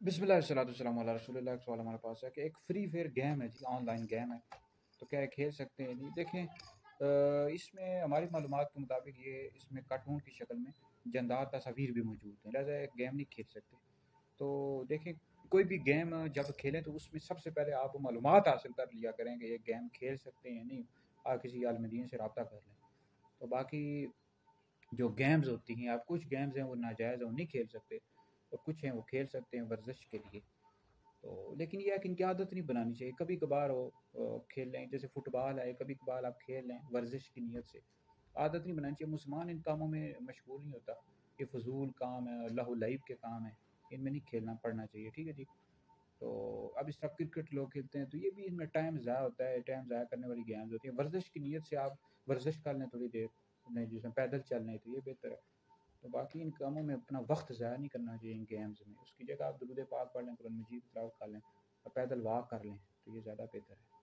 बिस्मिल्लाहिर्रहमानिर्रहीम रसूलुल्लाह। एक सवाल हमारे पास है कि एक फ्री फायर गेम है जी, ऑनलाइन गेम है, तो क्या ये खेल सकते हैं जी? देखें, इसमें हमारी मालूमात के मुताबिक ये इसमें कार्टून की शक्ल में जानदार तस्वीर भी मौजूद हैं, लिहाजा एक गेम नहीं खेल सकते। तो देखें, कोई भी गेम जब खेलें तो उसमें सबसे पहले आप मालूमात हासिल कर लिया करें कि ये गेम खेल सकते हैं या नहीं। आप किसी आलमदीन से रब्ता कर लें। तो बाकी जो गेम्स होती हैं, आप कुछ गेम्स हैं वो नाजायज़ हैं, वो नहीं खेल सकते, और कुछ हैं वो खेल सकते हैं वर्जिश के लिए। तो लेकिन ये है कि इनकी आदत नहीं बनानी चाहिए, कभी कभार हो खेल लें, जैसे फुटबॉल है, कभी कभार आप खेल लें वर्जिश की नीयत से। आदत नहीं बनानी चाहिए। मुसलमान इन कामों में मशगूल नहीं होता, ये फजूल काम है, अल्लाह लईब के काम है, इनमें नहीं खेलना पड़ना चाहिए, ठीक है जी। तो अब इस तरह क्रिकेट लोग खेलते हैं, तो ये भी इनमें टाइम ज़ाया होता है, टाइम ज़ाया करने वाली गेम्स होती हैं। वर्जिश की नीयत से आप वर्जिश कर लें थोड़ी देर, नहीं जिसमें पैदल चल लें, तो ये बेहतर है। तो बाकी इन कामों में अपना वक्त ज़ाया नहीं करना चाहिए इन गेम्स में। उसकी जगह आप दुरूद पाक पढ़ लें, कुरान मजीद तिलावत कर लें और पैदल वॉक कर लें, तो ये ज़्यादा बेहतर है।